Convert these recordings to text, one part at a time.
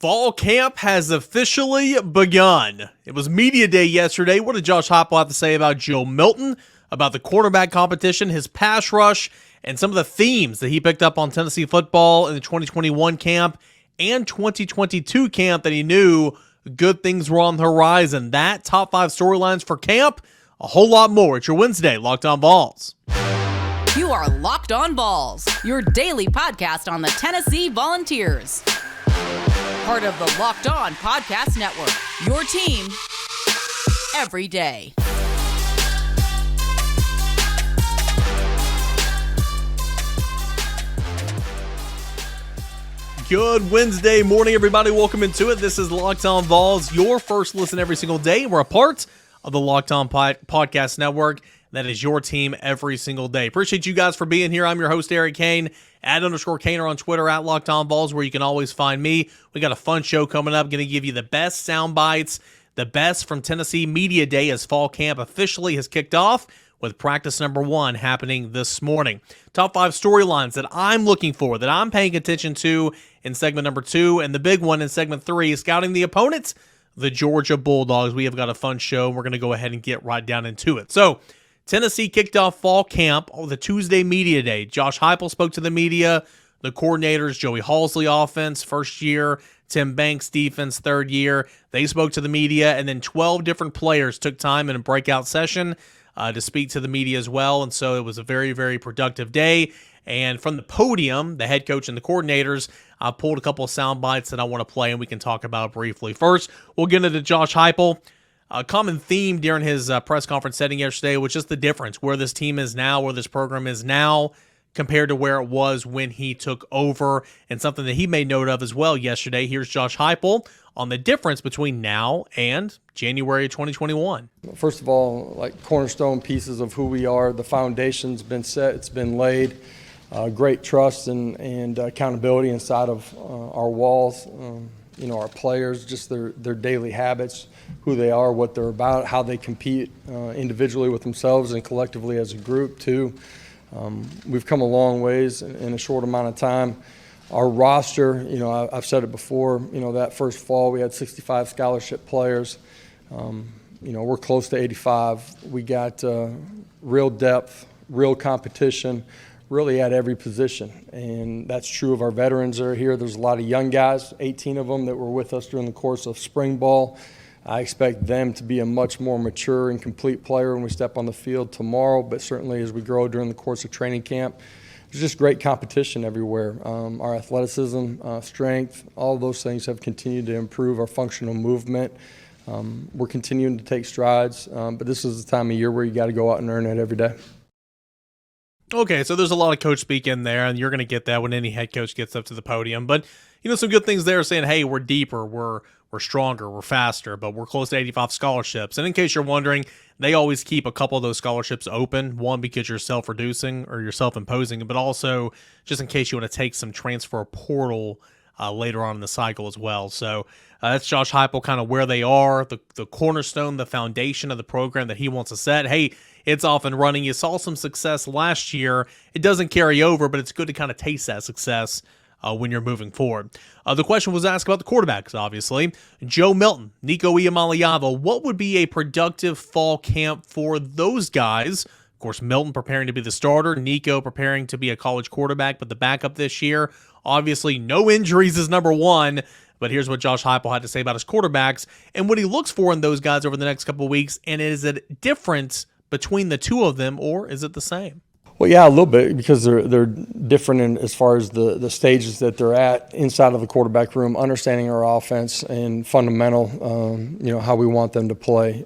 Fall camp has officially begun. It was media day yesterday. What did Josh Heupel have to say about Joe Milton, about the quarterback competition, his pass rush, and some of the themes that he picked up on Tennessee football in the 2021 camp and 2022 camp that he knew good things were on the horizon? That top 5 storylines for camp, a whole lot more. It's your Wednesday Locked On Vols. You are Locked On Vols, your daily podcast on the Tennessee Volunteers. Part of the Locked On Podcast Network, your team every day. Good Wednesday morning, everybody. Welcome into it. This is Locked On Vols, your first listen every single day. We're a part of the Locked On Podcast Network. That is your team every single day. Appreciate you guys for being here. I'm your host, Cain, @_Cainer on Twitter, @Locked On Vols, where you can always find me. We got a fun show coming up. Going to give you the best sound bites, the best from Tennessee Media Day as fall camp officially has kicked off, with practice number 1 happening this morning. Top 5 storylines that I'm looking for, that I'm paying attention to in segment number 2, and the big one in segment 3, scouting the opponents, the Georgia Bulldogs. We have got a fun show, and we're going to go ahead and get right down into it. So, Tennessee kicked off fall camp on the Tuesday media day. Josh Heupel spoke to the media, the coordinators, Joey Halzle offense, first year, Tim Banks defense, third year. They spoke to the media, and then 12 different players took time in a breakout session to speak to the media as well. And so it was a very, very productive day. And from the podium, the head coach and the coordinators, I pulled a couple of sound bites that I want to play and we can talk about briefly. First, we'll get into Josh Heupel. A common theme during his press conference setting yesterday was just the difference, where this team is now, where this program is now, compared to where it was when he took over, and something that he made note of as well yesterday. Here's Josh Heupel on the difference between now and January 2021. First of all, like cornerstone pieces of who we are, the foundation's been set, it's been laid. Great trust and accountability inside of our walls. Our players, just their daily habits, who they are, what they're about, how they compete individually with themselves and collectively as a group too. We've come a long ways in a short amount of time. Our roster, I've said it before, that first fall we had 65 scholarship players. We're close to 85. We got real depth, real competition, really at every position, and that's true of our veterans that are here. There's a lot of young guys, 18 of them that were with us during the course of spring ball. I expect them to be a much more mature and complete player when we step on the field tomorrow, but certainly as we grow during the course of training camp. There's just great competition everywhere. Our athleticism, strength, all of those things have continued to improve our functional movement. We're continuing to take strides, but this is the time of year where you got to go out and earn it every day. Okay, so there's a lot of coach speak in there, and you're going to get that when any head coach gets up to the podium. But, some good things there saying, hey, we're deeper, we're stronger, we're faster, but we're close to 85 scholarships. And in case you're wondering, they always keep a couple of those scholarships open, one because you're self-reducing or you're self-imposing, but also just in case you want to take some transfer portal later on in the cycle as well. So that's Josh Heupel, kind of where they are, the cornerstone, the foundation of the program that he wants to set. Hey, it's off and running. You saw some success last year. It doesn't carry over, but it's good to kind of taste that success when you're moving forward. The question was asked about the quarterbacks, obviously. Joe Milton, Nico Iamaleava, what would be a productive fall camp for those guys? Of course, Milton preparing to be the starter, Nico preparing to be a college quarterback, but the backup this year. Obviously, no injuries is number one, but here's what Josh Heupel had to say about his quarterbacks and what he looks for in those guys over the next couple of weeks, and is it different between the two of them, or is it the same? Well, yeah, a little bit, because they're different in as far as the stages that they're at inside of the quarterback room, understanding our offense and fundamental, how we want them to play.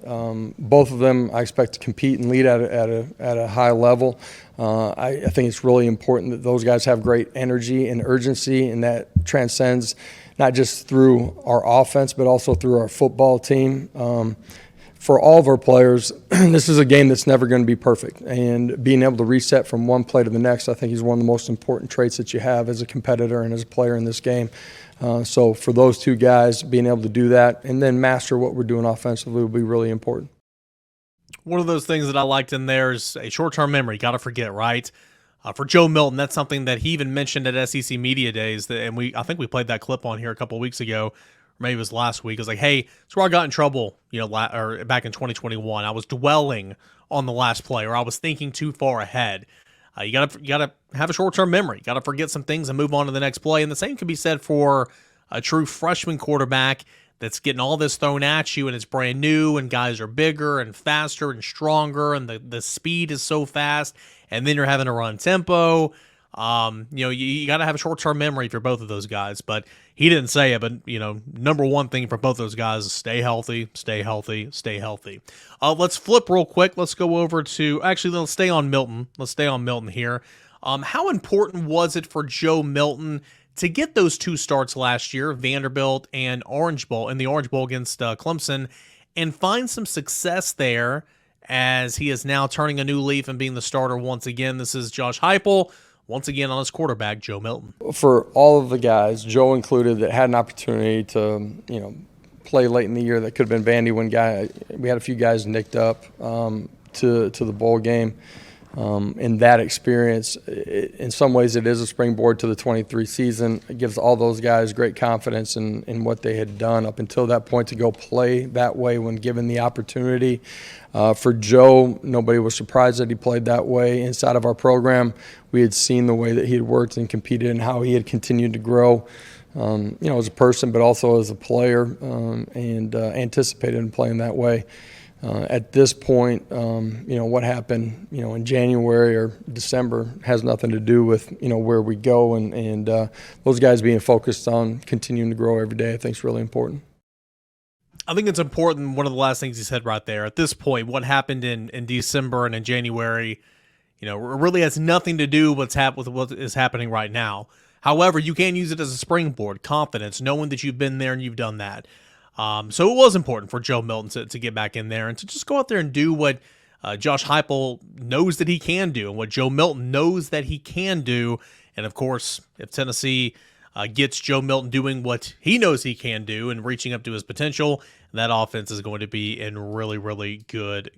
Both of them, I expect to compete and lead at a high level. I think it's really important that those guys have great energy and urgency, and that transcends not just through our offense, but also through our football team. For all of our players, this is a game that's never going to be perfect, and being able to reset from one play to the next, I think, is one of the most important traits that you have as a competitor and as a player in this game. So for those two guys, being able to do that and then master what we're doing offensively will be really important. One of those things that I liked in there is a short-term memory. Got to forget, right? For Joe Milton, that's something that he even mentioned at SEC Media Days, and I think we played that clip on here a couple of weeks ago, or maybe it was last week. It was like, hey, it's where I got in trouble, or back in 2021. I was dwelling on the last play, or I was thinking too far ahead. You gotta have a short-term memory. You gotta forget some things and move on to the next play. And the same can be said for a true freshman quarterback that's getting all this thrown at you, and it's brand new, and guys are bigger and faster and stronger, and the speed is so fast, and then you're having to run tempo. You got to have a short-term memory for both of those guys. But he didn't say it, but, number one thing for both those guys is stay healthy, stay healthy, stay healthy. Let's flip real quick. Let's go over to, actually, let's stay on Milton. Let's stay on Milton here. How important was it for Joe Milton to get those 2 starts last year, Vanderbilt and Orange Bowl, in the Orange Bowl against Clemson, and find some success there as he is now turning a new leaf and being the starter once again? This is Josh Heupel, once again on his quarterback, Joe Milton. For all of the guys, Joe included, that had an opportunity to, play late in the year, that could have been Vandy. We had a few guys nicked up to the bowl game. In that experience, in some ways it is a springboard to the 23 season. It gives all those guys great confidence in what they had done up until that point to go play that way when given the opportunity. For Joe, nobody was surprised that he played that way inside of our program. We had seen the way that he had worked and competed and how he had continued to grow, as a person, but also as a player, and anticipated in playing that way. At this point, what happened, in January or December has nothing to do with, where we go, and those guys being focused on continuing to grow every day, I think is really important. I think it's important. One of the last things he said right there, at this point, what happened in December and in January, really has nothing to do with what is happening right now. However, you can use it as a springboard, confidence, knowing that you've been there and you've done that. So it was important for Joe Milton to get back in there and to just go out there and do what Josh Heupel knows that he can do and what Joe Milton knows that he can do. And, of course, if Tennessee gets Joe Milton doing what he knows he can do and reaching up to his potential, that offense is going to be in really, really good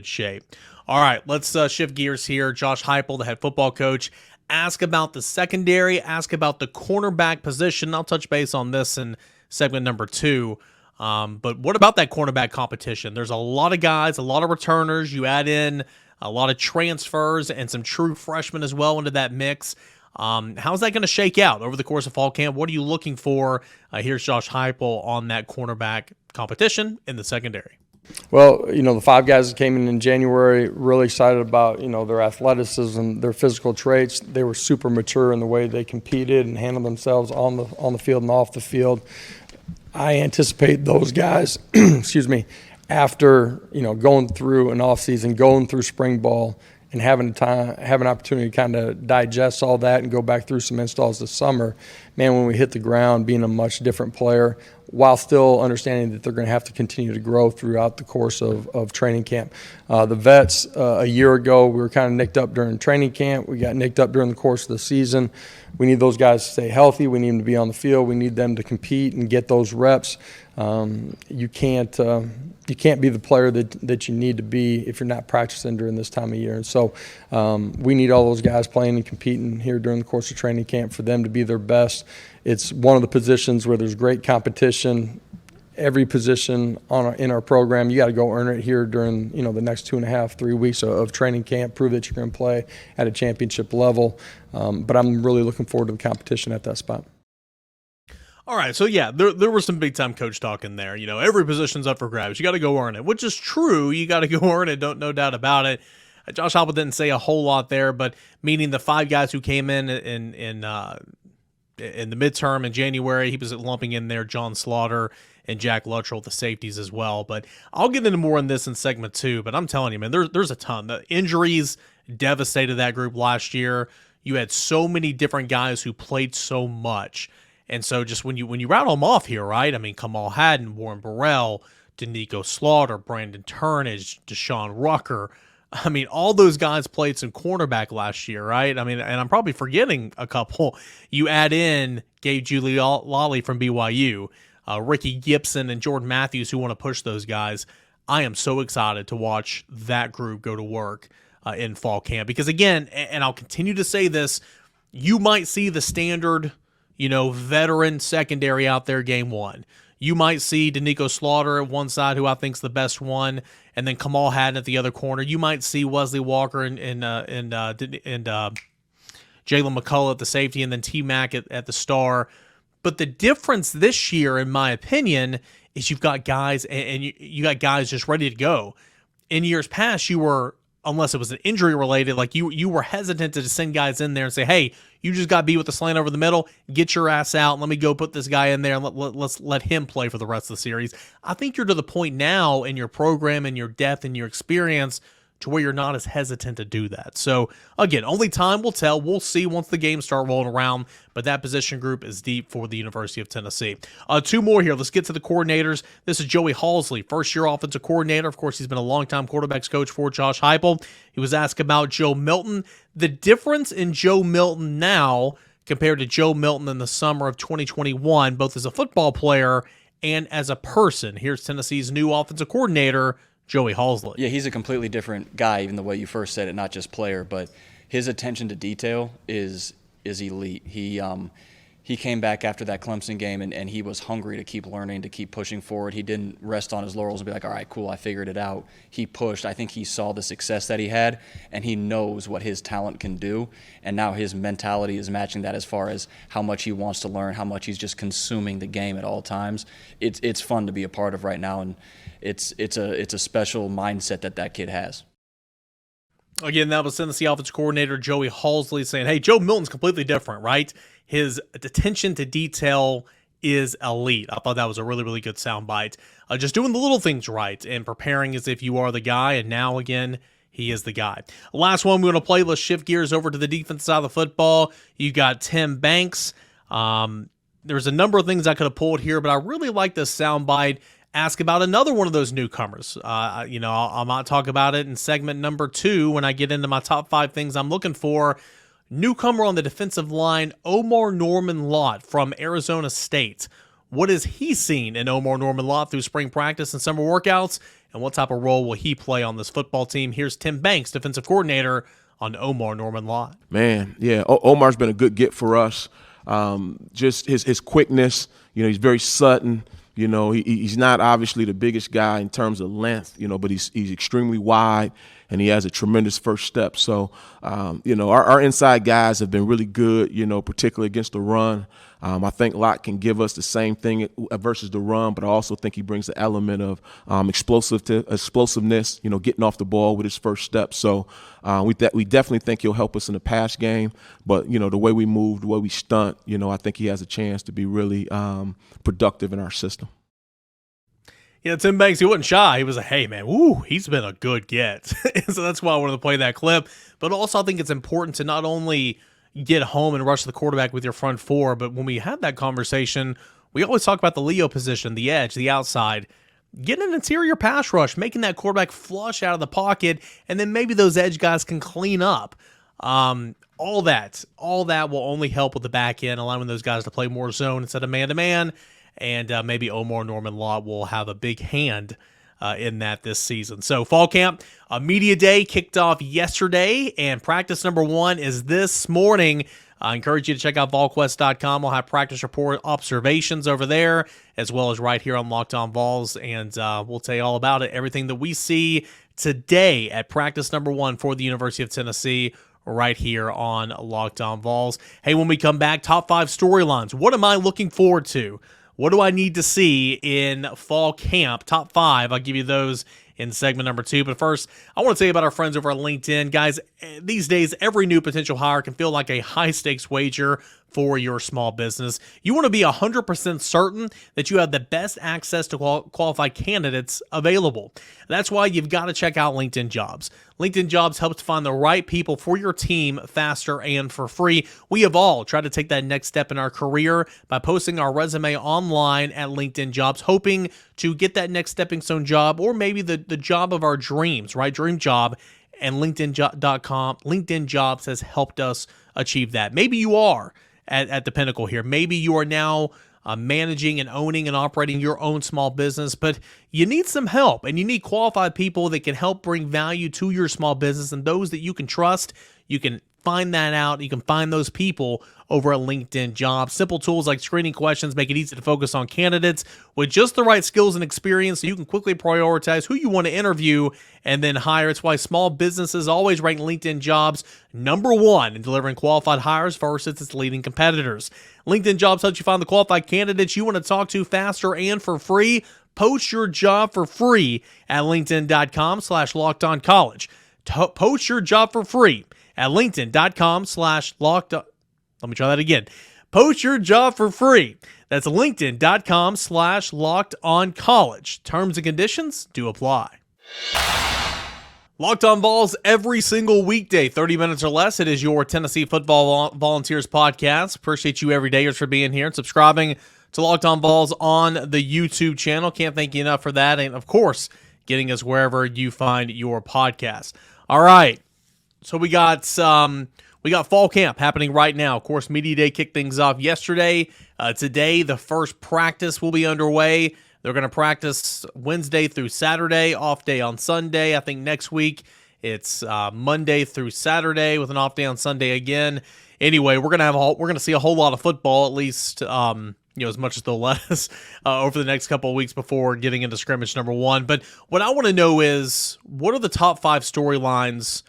shape. All right, let's shift gears here. Josh Heupel, the head football coach, ask about the secondary, ask about the cornerback position. I'll touch base on this in segment number 2. But what about that cornerback competition? There's a lot of guys, a lot of returners. You add in a lot of transfers and some true freshmen as well into that mix. How's that going to shake out over the course of fall camp? What are you looking for? Here's Josh Heupel on that cornerback competition in the secondary. Well, the 5 guys that came in January, really excited about, their athleticism, their physical traits. They were super mature in the way they competed and handled themselves on the field and off the field. I anticipate those guys, after, going through an offseason, going through spring ball, and having an opportunity to kind of digest all that and go back through some installs this summer, man, when we hit the ground, being a much different player, while still understanding that they're going to have to continue to grow throughout the course of training camp. The vets, a year ago, we were kind of nicked up during training camp. We got nicked up during the course of the season. We need those guys to stay healthy. We need them to be on the field. We need them to compete and get those reps. You can't be the player that you need to be if you're not practicing during this time of year. And so we need all those guys playing and competing here during the course of training camp for them to be their best. It's one of the positions where there's great competition. Every position in our program, you got to go earn it here during the next 2.5, 3 weeks of training camp. Prove that you're going to play at a championship level. But I'm really looking forward to the competition at that spot. All right, so yeah, there was some big-time coach talk in there. Every position's up for grabs. You got to go earn it, which is true. You got to go earn it, no doubt about it. Josh Heupel didn't say a whole lot there, but meaning the 5 guys who came in the midterm in January, he was lumping in there John Slaughter and Jack Luttrell, the safeties as well. But I'll get into more on this in segment 2, but I'm telling you, man, there's a ton. The injuries devastated that group last year. You had so many different guys who played so much. And so just when you rattle them off here, right? I mean, Kamal Haddon, Warren Burrell, Danico Slaughter, Brandon Turnage, Deshaun Rucker. I mean, all those guys played some cornerback last year, right? I mean, and I'm probably forgetting a couple. You add in Gabe Giuliani from BYU, Ricky Gibson and Jordan Matthews who want to push those guys. I am so excited to watch that group go to work in fall camp. Because again, and I'll continue to say this, you might see the standard, veteran secondary out there game one. You might see Danico Slaughter at one side, who I think's the best one, and then Kamal Haddon at the other corner. You might see Wesley Walker and Jalen McCullough at the safety, and then T-Mac at the star. But the difference this year, in my opinion, is you've got guys, and you got guys just ready to go. In years past, you were, unless it was an injury related, like you were hesitant to send guys in there and say, hey, you just got to be with the slant over the middle, get your ass out, and let me go put this guy in there, and let's let him play for the rest of the series. I think you're to the point now in your program and your depth and your experience to where you're not as hesitant to do that. So, again, only time will tell. We'll see once the games start rolling around, but that position group is deep for the University of Tennessee. Two more here. Let's get to the coordinators. This is Joey Halzle, first-year offensive coordinator. Of course, he's been a longtime quarterbacks coach for Josh Heupel. He was asked about Joe Milton. The difference in Joe Milton now compared to Joe Milton in the summer of 2021, both as a football player and as a person. Here's Tennessee's new offensive coordinator, Joey Halzle. Yeah, he's a completely different guy, even the way you first said it, not just player, but his attention to detail is elite. He came back after that Clemson game, and he was hungry to keep learning, to keep pushing forward. He didn't rest on his laurels and be like, all right, cool, I figured it out. He pushed. I think he saw the success that he had, and he knows what his talent can do, and now his mentality is matching that as far as how much he wants to learn, how much he's just consuming the game at all times. It's fun to be a part of right now, and it's a special mindset that kid has. Again, that was Tennessee offensive coordinator Joey Halzle saying, hey, Joe Milton's completely different, right? His attention to detail is elite. I thought that was a really, really good soundbite. Just doing the little things right and preparing as if you are the guy, and now, again, he is the guy. Last one we're going to play. Let's shift gears over to the defense side of the football. You got Tim Banks. There's a number of things I could have pulled here, but I really like this soundbite. Ask about another one of those newcomers. I might talk about it in segment number 2 when I get into my top 5 things I'm looking for. Newcomer on the defensive line, Omar Norman-Lott from Arizona State. What has he seen in Omar Norman-Lott through spring practice and summer workouts, and what type of role will he play on this football team? Here's Tim Banks, defensive coordinator, on Omar Norman-Lott. Man, yeah, Omar's been a good get for us. Just his quickness, he's very sudden. He's not obviously the biggest guy in terms of length, but he's extremely wide, and he has a tremendous first step. So, our inside guys have been really good, particularly against the run. I think Lott can give us the same thing versus the run, but I also think he brings the element of explosiveness, getting off the ball with his first step. So we definitely think he'll help us in the pass game. But, the way we move, the way we stunt, I think he has a chance to be really productive in our system. Tim Banks, he wasn't shy. He was like, hey, man, he's been a good get. So that's why I wanted to play that clip. But also I think it's important to not only get home and rush the quarterback with your front four, but when we had that conversation, we always talk about the Leo position, the edge, the outside, getting an interior pass rush, making that quarterback flush out of the pocket, and then maybe those edge guys can clean up. All that will only help with the back end, allowing those guys to play more zone instead of man-to-man, and maybe Omar Norman-Lott will have a big hand in that this season. So fall camp, media day kicked off yesterday, and practice number 1 is this morning. I encourage you to check out volquest.com. We'll have practice report observations over there, as well as right here on Locked On Vols, and we'll tell you all about it, everything that we see today at practice number 1 for the University of Tennessee, right here on Locked On Vols. Hey, when we come back, top 5 storylines. What am I looking forward to? What do I need to see in fall camp? Top 5. I'll give you those in segment number 2. But first, I want to tell you about our friends over at LinkedIn. Guys, these days, every new potential hire can feel like a high-stakes wager for your small business. You want to be 100% certain that you have the best access to qualified candidates available. That's why you've got to check out LinkedIn Jobs. LinkedIn Jobs helps find the right people for your team faster and for free. We have all tried to take that next step in our career by posting our resume online at LinkedIn Jobs, hoping to get that next stepping stone job, or maybe the job of our dreams, right? Dream job. And LinkedIn Jobs has helped us achieve that. Maybe you are at the pinnacle here. Maybe you are now managing and owning and operating your own small business, but you need some help, and you need qualified people that can help bring value to your small business, and those that you can trust. You can find that out. You can find those people over at LinkedIn Jobs. Simple tools like screening questions make it easy to focus on candidates with just the right skills and experience, so you can quickly prioritize who you want to interview and then hire. It's why small businesses always rank LinkedIn Jobs #1 in delivering qualified hires versus its leading competitors. LinkedIn Jobs helps you find the qualified candidates you want to talk to faster and for free. Post your job for free at linkedin.com/lockedoncollege. Post your job for free at linkedin.com/lockedon. Let me try that again. Post your job for free. That's linkedin.com/lockedoncollege. Terms and conditions do apply. Locked On Vols every single weekday, 30 minutes or less. It is your Tennessee Football Volunteers podcast. Appreciate you everydayers for being here and subscribing to Locked On Vols on the YouTube channel. Can't thank you enough for that. And, of course, getting us wherever you find your podcast. All right. So we got fall camp happening right now. Of course, Media Day kicked things off yesterday. Today, the first practice will be underway. They're going to practice Wednesday through Saturday, off day on Sunday. I think next week it's Monday through Saturday with an off day on Sunday again. Anyway, we're going to see a whole lot of football, at least as much as they'll let us over the next couple of weeks before getting into scrimmage number 1. But what I want to know is, what are the top 5 storylines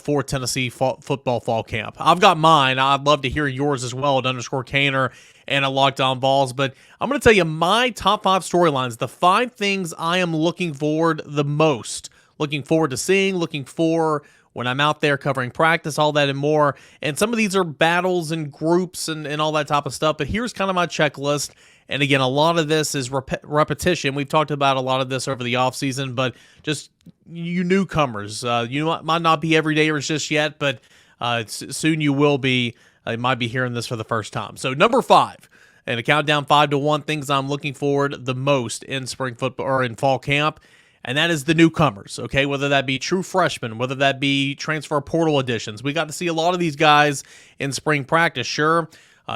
for Tennessee football fall camp? I've got mine. I'd love to hear yours as well at _Cainer and at Locked On Vols. But I'm going to tell you my top 5 storylines, the 5 things I am looking forward the most, looking forward to seeing, looking for when I'm out there covering practice, all that and more. And some of these are battles and groups and all that type of stuff. But here's kind of my checklist. And again, a lot of this is repetition. We've talked about a lot of this over the offseason, but just you newcomers, you might not be everydayers just yet, but soon you will be. You might be hearing this for the first time. So number 5, and a countdown 5 to 1 things I'm looking forward the most in spring football or in fall camp, and that is the newcomers. Okay, whether that be true freshmen, whether that be transfer portal additions. We got to see a lot of these guys in spring practice. Sure.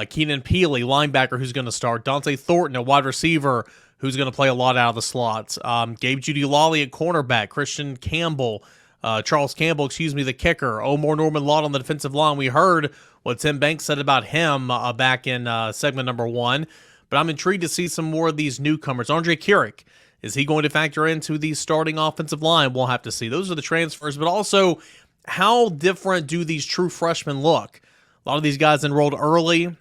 Keenan Peely, linebacker, who's going to start. Dante Thornton, a wide receiver, who's going to play a lot out of the slots. Gabe Judy-Lawley at cornerback. Christian Campbell, Charles Campbell, the kicker. Omar Norman-Lott on the defensive line. We heard what Tim Banks said about him back in segment number 1. But I'm intrigued to see some more of these newcomers. Andre Carrick, is he going to factor into the starting offensive line? We'll have to see. Those are the transfers, but also how different do these true freshmen look? A lot of these guys enrolled early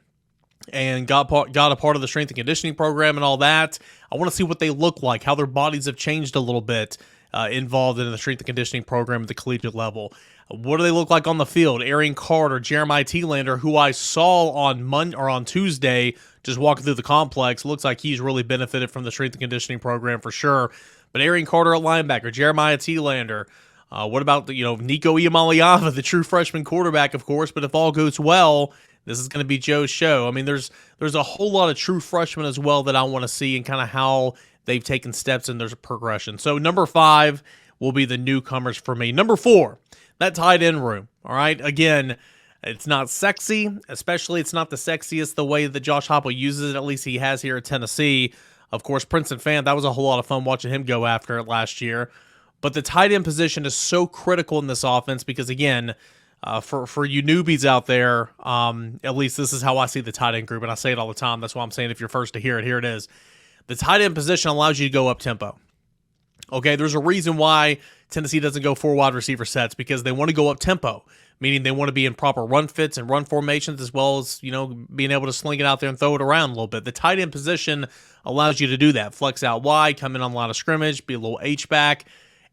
and got a part of the strength and conditioning program and all that. I want to see what they look like, how their bodies have changed a little bit involved in the strength and conditioning program at the collegiate level. What do they look like on the field? Arian Carter, Jeremiah Thielander, who I saw on Tuesday just walking through the complex. Looks like he's really benefited from the strength and conditioning program for sure. But Arian Carter at linebacker, Jeremiah Thielander. What about Nico Iamaleava, the true freshman quarterback, of course. But if all goes well, this is going to be Joe's show. I mean, there's a whole lot of true freshmen as well that I want to see and kind of how they've taken steps and there's a progression. So number 5 will be the newcomers for me. Number 4, that tight end room. All right, again, it's not sexy, especially it's not the sexiest the way that Josh Heupel uses it. At least he has here at Tennessee. Of course, Princeton Fan, that was a whole lot of fun watching him go after it last year. But the tight end position is so critical in this offense because, again, for you newbies out there, at least this is how I see the tight end group, and I say it all the time. That's why I'm saying if you're first to hear it, here it is. The tight end position allows you to go up-tempo. Okay, there's a reason why Tennessee doesn't go 4 wide receiver sets because they want to go up-tempo, meaning they want to be in proper run fits and run formations as well as, being able to sling it out there and throw it around a little bit. The tight end position allows you to do that. Flex out wide, come in on the line of scrimmage, be a little H-back.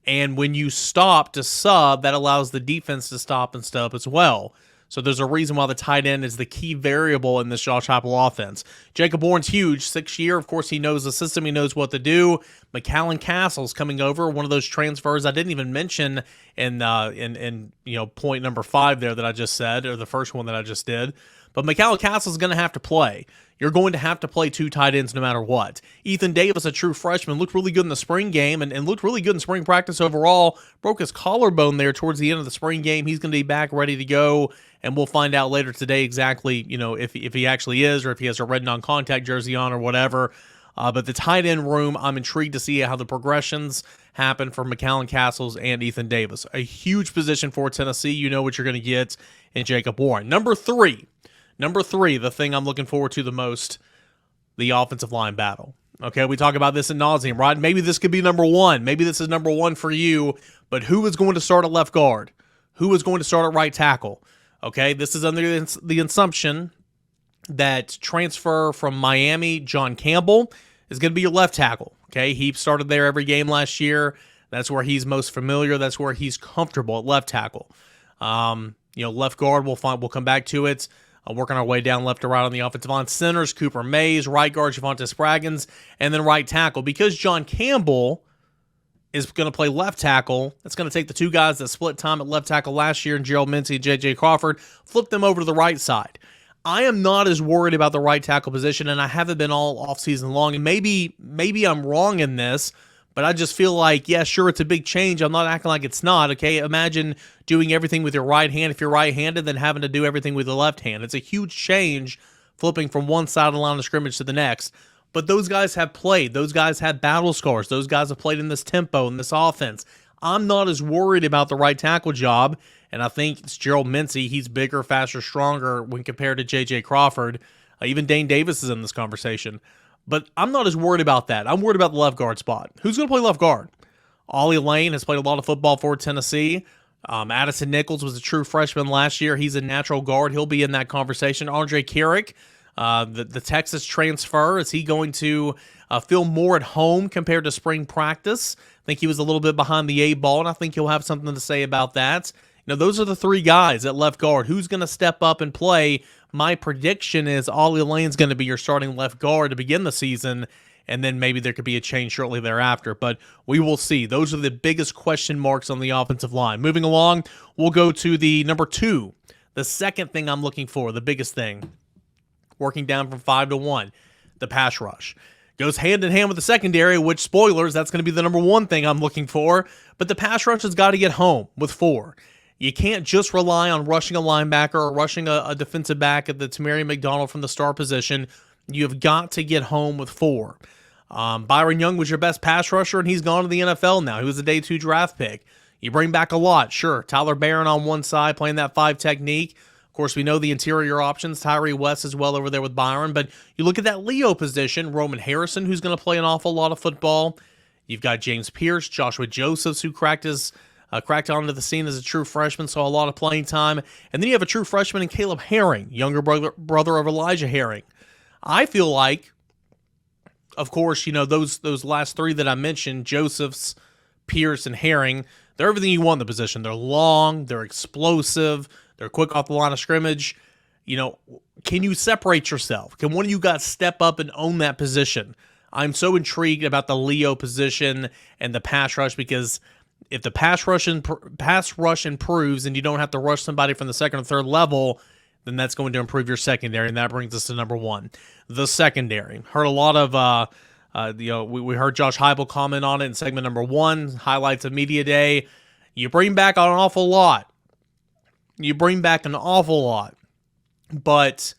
And when you stop to sub, that allows the defense to stop and stub as well. So there's a reason why the tight end is the key variable in this Josh Heupel offense. Jacob Bourne's huge, 6th year. Of course, he knows the system. He knows what to do. McCallan Castle's coming over, one of those transfers I didn't even mention in point number 5 there that I just said, or the first one that I just did. But McCall Castle's going to have to play. You're going to have to play 2 tight ends no matter what. Ethan Davis, a true freshman, looked really good in the spring game and looked really good in spring practice overall. Broke his collarbone there towards the end of the spring game. He's going to be back ready to go, and we'll find out later today exactly, if he actually is, or if he has a red non-contact jersey on or whatever. But the tight end room, I'm intrigued to see how the progressions happen for McCall Castles and Ethan Davis. A huge position for Tennessee. You know what you're going to get in Jacob Warren. Number three, the thing I'm looking forward to the most, the offensive line battle. Okay, we talk about this ad nauseum, right? Maybe this could be number one. Maybe this is number one for you, but who is going to start at left guard? Who is going to start at right tackle? Okay, this is under the assumption that transfer from Miami, John Campbell, is going to be your left tackle. Okay, he started there every game last year. That's where he's most familiar. That's where he's comfortable at left tackle. Left guard, we'll come back to it. Working our way down left to right on the offensive line. Centers, Cooper Mays. Right guard, Javonte Spraggins. And then right tackle. Because John Campbell is going to play left tackle, it's going to take the 2 guys that split time at left tackle last year, and Gerald Mincy and J.J. Crawford, flip them over to the right side. I am not as worried about the right tackle position, and I haven't been all offseason long. And maybe I'm wrong in this, but I just feel like, yeah, sure, it's a big change. I'm not acting like it's not, okay? Imagine doing everything with your right hand if you're right-handed, then having to do everything with the left hand. It's a huge change flipping from one side of the line of scrimmage to the next. But those guys have played. Those guys have battle scars. Those guys have played in this tempo, in this offense. I'm not as worried about the right tackle job, and I think it's Gerald Mincy. He's bigger, faster, stronger when compared to J.J. Crawford. Even Dane Davis is in this conversation. But I'm not as worried about that. I'm worried about the left guard spot. Who's going to play left guard? Ollie Lane has played a lot of football for Tennessee. Addison Nichols was a true freshman last year. He's a natural guard. He'll be in that conversation. Andre Carrick, the Texas transfer, is he going to feel more at home compared to spring practice? I think he was a little bit behind the 8 ball, and I think he'll have something to say about that. Those are the 3 guys at left guard. Who's going to step up and play? My prediction is Ollie Lane's going to be your starting left guard to begin the season, and then maybe there could be a change shortly thereafter. But we will see. Those are the biggest question marks on the offensive line. Moving along, we'll go to the number 2. The second thing I'm looking for, the biggest thing, working down from 5 to 1, the pass rush. Goes hand in hand with the secondary, which, spoilers, that's going to be the number 1 thing I'm looking for. But the pass rush has got to get home with 4. You can't just rely on rushing a linebacker or rushing a defensive back at the Tamari McDonald from the star position. You've got to get home with 4. Byron Young was your best pass rusher, and he's gone to the NFL now. He was a day 2 draft pick. You bring back a lot, sure. Tyler Barron on one side playing that 5 technique. Of course, we know the interior options. Tyree West as well over there with Byron. But you look at that Leo position, Roman Harrison, who's going to play an awful lot of football. You've got James Pierce, Joshua Josephs, who cracked onto the scene as a true freshman, saw a lot of playing time. And then you have a true freshman in Caleb Herring, younger brother of Elijah Herring. I feel like, of course, those last 3 that I mentioned, Josephs, Pierce, and Herring, they're everything you want in the position. They're long, they're explosive, they're quick off the line of scrimmage. Can you separate yourself? Can one of you guys step up and own that position? I'm so intrigued about the Leo position and the pass rush, because if the pass rush improves and you don't have to rush somebody from the 2nd or 3rd level, then that's going to improve your secondary, and that brings us to number 1, the secondary. Heard a lot of, we heard Josh Heupel comment on it in segment number 1, highlights of media day. You bring back an awful lot. But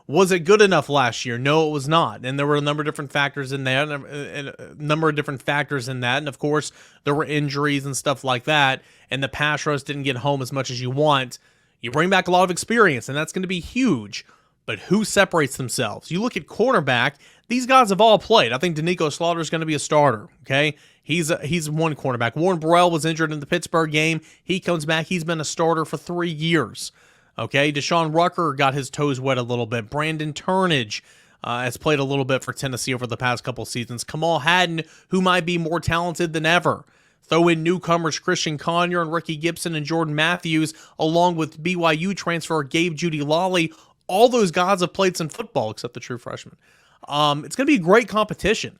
was it good enough last year? No, it was not. And there were a number of different factors in that, and of course, there were injuries and stuff like that, and the pass rush didn't get home as much as you want. You bring back a lot of experience, and that's going to be huge. But who separates themselves? You look at cornerback, these guys have all played. I think Danico Slaughter is going to be a starter, okay? He's one cornerback. Warren Burrell was injured in the Pittsburgh game. He comes back. He's been a starter for 3 years. Okay, Deshaun Rucker got his toes wet a little bit. Brandon Turnage has played a little bit for Tennessee over the past couple seasons. Kamal Haddon, who might be more talented than ever. Throw in newcomers Christian Conyer and Ricky Gibson and Jordan Matthews, along with BYU transfer Gabe Judy Lawley. All those guys have played some football, except the true freshman. It's going to be a great competition.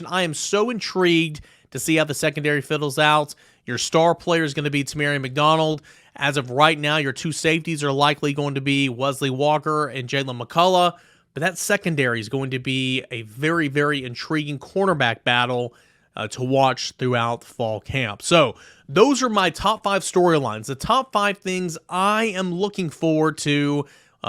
I am so intrigued to see how the secondary fiddles out. Your star player is going to be Tamari McDonald. As of right now, your two safeties are likely going to be Wesley Walker and Jalen McCullough, but that secondary is going to be a very, very intriguing cornerback battle to watch throughout fall camp. So those are my top 5 storylines, the top 5 things I am looking forward to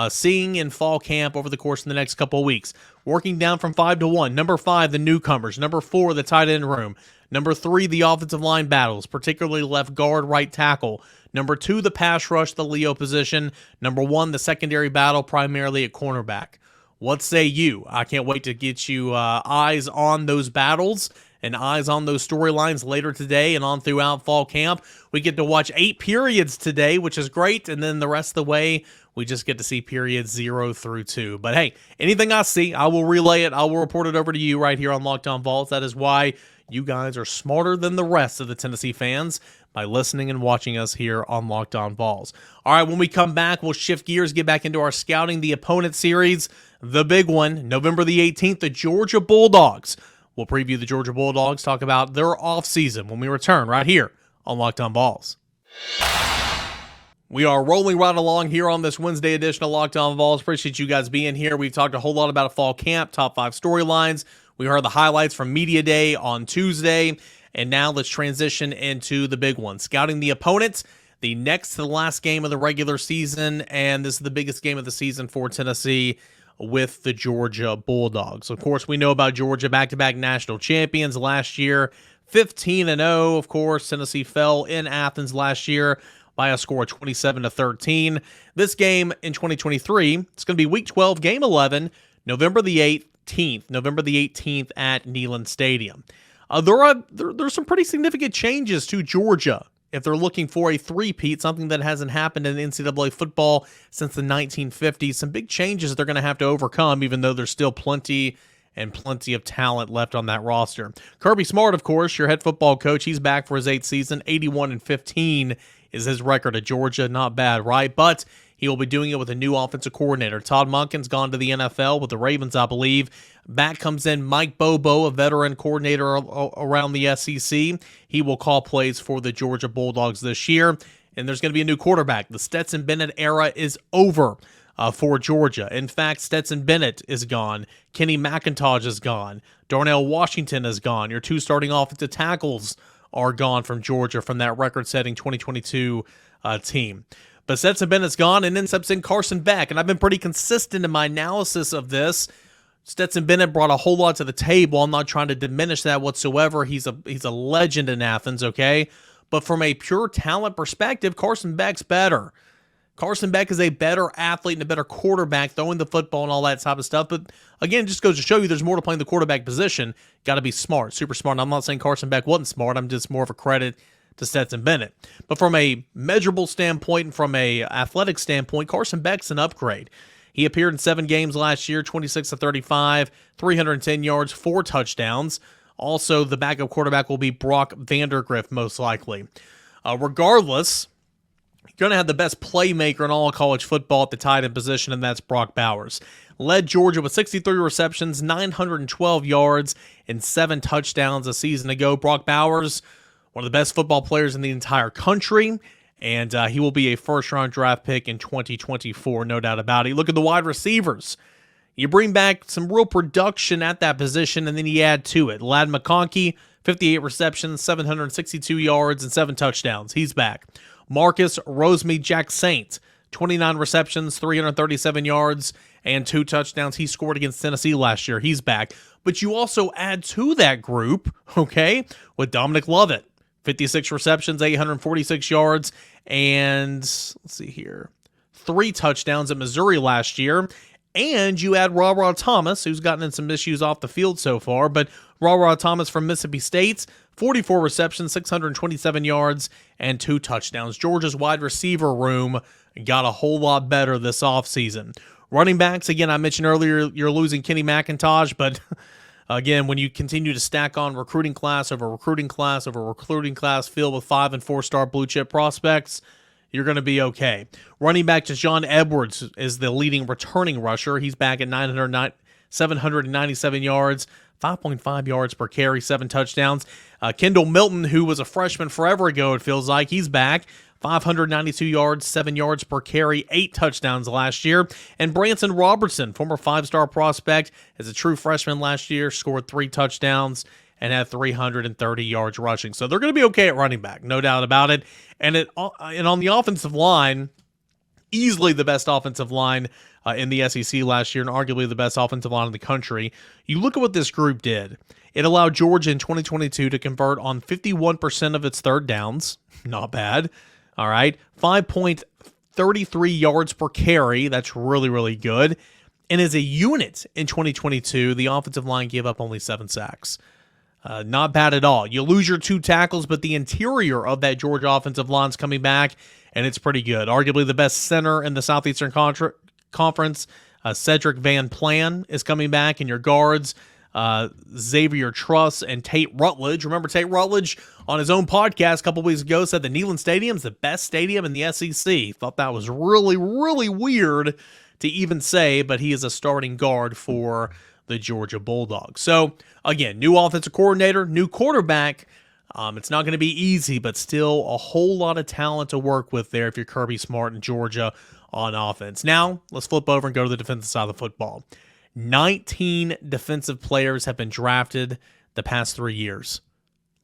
seeing in fall camp over the course of the next couple of weeks. Working down from 5 to 1. Number 5, the newcomers. Number 4, the tight end room. Number 3, the offensive line battles, particularly left guard, right tackle. Number 2, the pass rush, the Leo position. Number 1, the secondary battle, primarily at cornerback. What say you? I can't wait to get you eyes on those battles and eyes on those storylines later today and on throughout fall camp. We get to watch 8 periods today, which is great, and then the rest of the way, we just get to see periods 0 through 2. But hey, anything I see, I will relay it. I will report it over to you right here on Locked On Vols. That is why you guys are smarter than the rest of the Tennessee fans by listening and watching us here on Locked On Vols. All right, when we come back, we'll shift gears, get back into our Scouting the Opponent series. The big one, November the 18th, the Georgia Bulldogs. We'll preview the Georgia Bulldogs, talk about their offseason when we return right here on Locked On Vols. We are rolling right along here on this Wednesday edition of Locked On Vols. Appreciate you guys being here. We've talked a whole lot about a fall camp, top 5 storylines. We heard the highlights from Media Day on Tuesday. And now let's transition into the big one. Scouting the opponents, the next to the last game of the regular season. And this is the biggest game of the season for Tennessee with the Georgia Bulldogs. Of course, we know about Georgia, back-to-back national champions last year, 15-0. Of course, Tennessee fell in Athens last year by a score of 27-13. This game in 2023, it's going to be Week 12, Game 11, November the 18th at Neyland Stadium. There's some pretty significant changes to Georgia if they're looking for a three-peat, something that hasn't happened in NCAA football since the 1950s. Some big changes they're going to have to overcome, even though there's still plenty of talent left on that roster. Kirby Smart, of course, your head football coach, he's back for his 8th season. 81-15 is his record at Georgia. Not bad, right? But he will be doing it with a new offensive coordinator. Todd Monken's gone to the NFL with the Ravens, I believe. Back comes in Mike Bobo, a veteran coordinator around the SEC. He will call plays for the Georgia Bulldogs this year. And there's going to be a new quarterback. The Stetson Bennett era is over for Georgia. In fact, Stetson Bennett is gone. Kenny McIntosh is gone. Darnell Washington is gone. Your 2 starting offensive tackles are gone from Georgia from that record-setting 2022 team. But Stetson Bennett's gone, and then steps in Carson Beck. And I've been pretty consistent in my analysis of this. Stetson Bennett brought a whole lot to the table. I'm not trying to diminish that whatsoever. He's a legend in Athens, okay? But from a pure talent perspective, Carson Beck's better. Carson Beck is a better athlete and a better quarterback, throwing the football and all that type of stuff. But again, it just goes to show you there's more to playing the quarterback position. Got to be smart, super smart. And I'm not saying Carson Beck wasn't smart. I'm just more of a credit to Stetson Bennett. But from a measurable standpoint and from a athletic standpoint, Carson Beck's an upgrade. He appeared in 7 games last year, 26-35, 310 yards, 4 touchdowns. Also, the backup quarterback will be Brock Vandergrift, most likely. Regardless, you're going to have the best playmaker in all of college football at the tight end position, and that's Brock Bowers. Led Georgia with 63 receptions, 912 yards, and 7 touchdowns a season ago. Brock Bowers, one of the best football players in the entire country, and he will be a first-round draft pick in 2024, no doubt about it. Look at the wide receivers. You bring back some real production at that position, and then you add to it. Ladd McConkey, 58 receptions, 762 yards, and 7 touchdowns. He's back. Marcus Rosemead-Jack-Saint, 29 receptions, 337 yards, and 2 touchdowns. He scored against Tennessee last year. He's back. But you also add to that group, okay, with Dominic Lovett, 56 receptions, 846 yards, and let's see here, 3 touchdowns at Missouri last year. And you add Ra Thomas, who's gotten in some issues off the field so far, but Ra Thomas from Mississippi State, 44 receptions, 627 yards, and 2 touchdowns. Georgia's wide receiver room got a whole lot better this offseason. Running backs, again, I mentioned earlier, you're losing Kenny McIntosh, but again, when you continue to stack on recruiting class over recruiting class over recruiting class filled with 5- and 4-star blue-chip prospects, you're going to be okay. Running back to John Edwards is the leading returning rusher. He's back at 797 yards, 5.5 yards per carry, 7 touchdowns. Kendall Milton, who was a freshman forever ago, it feels like, he's back. 592 yards, 7 yards per carry, 8 touchdowns last year. And Branson Robertson, former 5-star prospect, as a true freshman last year, scored 3 touchdowns and had 330 yards rushing. So they're going to be okay at running back, no doubt about it. And on the offensive line, easily the best offensive line in the SEC last year and arguably the best offensive line in the country. You look at what this group did. It allowed Georgia in 2022 to convert on 51% of its third downs. Not bad. All right. 5.33 yards per carry. That's really, really good. And as a unit in 2022, the offensive line gave up only 7 sacks. Not bad at all. You lose your 2 tackles, but the interior of that Georgia offensive line is coming back, and it's pretty good. Arguably the best center in the Southeastern Conference. Cedric Van Plan is coming back, and your guards, Xavier Truss and Tate Rutledge. Remember Tate Rutledge on his own podcast a couple weeks ago said the Neyland Stadium's the best stadium in the SEC. Thought that was really, really weird to even say, but he is a starting guard for the Georgia Bulldogs. So, again, new offensive coordinator, new quarterback. It's not going to be easy, but still a whole lot of talent to work with there if you're Kirby Smart and Georgia on offense. Now, let's flip over and go to the defensive side of the football. 19 defensive players have been drafted the past 3 years.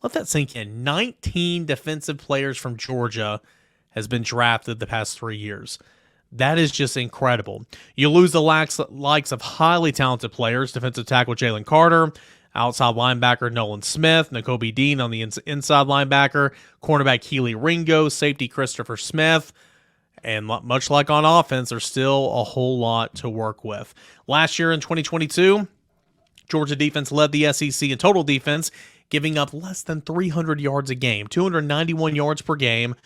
Let that sink in. 19 defensive players from Georgia has been drafted the past 3 years. That is just incredible. You lose the likes of highly talented players, defensive tackle Jalen Carter, outside linebacker Nolan Smith, Nakobe Dean on the inside linebacker, cornerback Keely Ringo, safety Christopher Smith, and much like on offense, there's still a whole lot to work with. Last year in 2022, Georgia defense led the SEC in total defense, giving up less than 300 yards a game, 291 yards per game,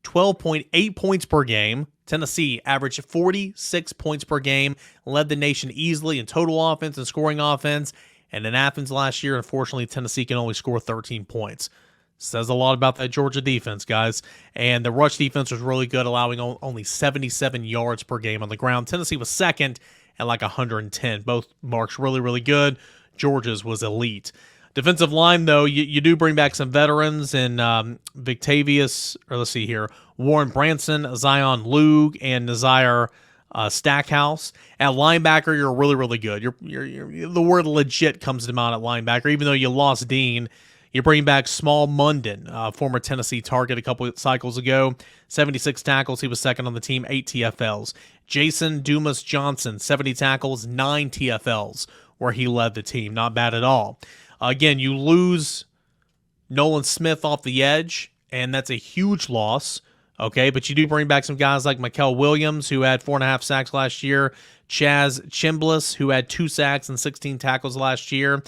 12.8 points per game. Tennessee averaged 46 points per game, led the nation easily in total offense and scoring offense. And in Athens last year, unfortunately, Tennessee can only score 13 points. Says a lot about that Georgia defense, guys. And the rush defense was really good, allowing only 77 yards per game on the ground. Tennessee was second at like 110. Both marks really, really good. Georgia's was elite. Defensive line, though, you do bring back some veterans in Warren Branson, Zion Loog, and Nazir Stackhouse. At linebacker, you're really, really good. You're the word legit comes to mind at linebacker. Even though you lost Dean, you bring back Small Munden, former Tennessee target a couple of cycles ago. 76 tackles. He was second on the team, 8 TFLs. Jason Dumas Johnson, 70 tackles, 9 TFLs, where he led the team. Not bad at all. Again, you lose Nolan Smith off the edge, and that's a huge loss. Okay, but you do bring back some guys like Mikel Williams, who had 4.5 sacks last year. Chaz Chimbliss, who had 2 sacks and 16 tackles last year.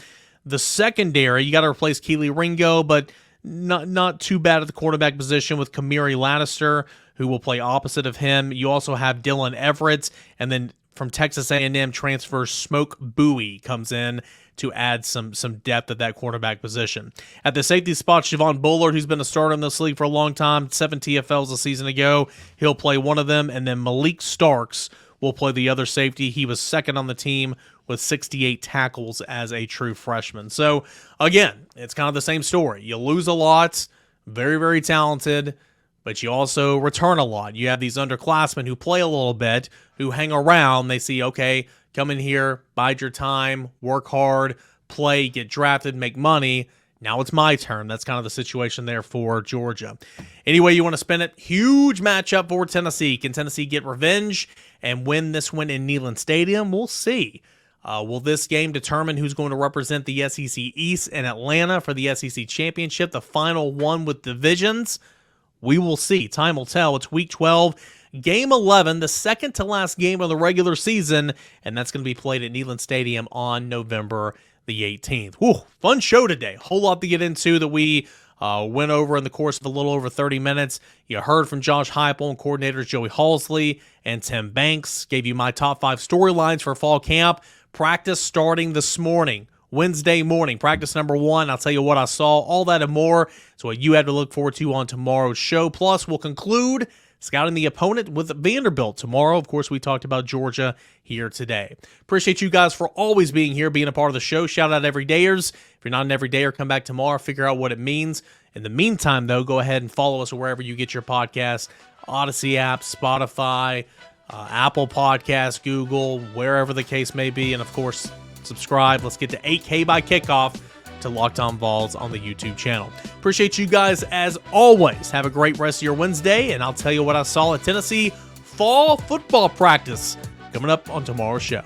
The secondary, you got to replace Keely Ringo, but not too bad at the quarterback position with Kamiri Lannister, who will play opposite of him. You also have Dylan Everett, and then from Texas A&M transfer Smoke Bowie comes in to add some depth at that quarterback position. At the safety spot, Javon Bullard, who's been a starter in this league for a long time, 7 TFLs a season ago. He'll play one of them, and then Malik Starks will play the other safety. He was second on the team with 68 tackles as a true freshman. So, again, it's kind of the same story. You lose a lot, very, very talented, but you also return a lot. You have these underclassmen who play a little bit, who hang around. They see, okay, come in here, bide your time, work hard, play, get drafted, make money. Now it's my turn. That's kind of the situation there for Georgia. Anyway, you want to spin it. Huge matchup for Tennessee. Can Tennessee get revenge and win this one in Neyland Stadium? We'll see. Will this game determine who's going to represent the SEC East in Atlanta for the SEC Championship, the final one with divisions? We will see. Time will tell. It's Week 12, Game 11, the second to last game of the regular season, and that's going to be played at Neyland Stadium on November the 18th. Whew, fun show today. Whole lot to get into that we went over in the course of a little over 30 minutes. You heard from Josh Heupel and coordinators Joey Halzle and Tim Banks. Gave you my top 5 storylines for fall camp. Practice starting this morning. Wednesday morning, practice number 1. I'll tell you what I saw, all that and more. So what you have to look forward to on tomorrow's show. Plus, we'll conclude scouting the opponent with Vanderbilt tomorrow. Of course, we talked about Georgia here today. Appreciate you guys for always being here, being a part of the show. Shout out everydayers. If you're not an everydayer, come back tomorrow, figure out what it means. In the meantime, though, go ahead and follow us wherever you get your podcasts, Odyssey app, Spotify, Apple Podcasts, Google, wherever the case may be. And, of course, subscribe. Let's get to 8K by kickoff to Locked On Vols on the YouTube channel. Appreciate you guys as always. Have a great rest of your Wednesday, and I'll tell you what I saw at Tennessee fall football practice coming up on tomorrow's show.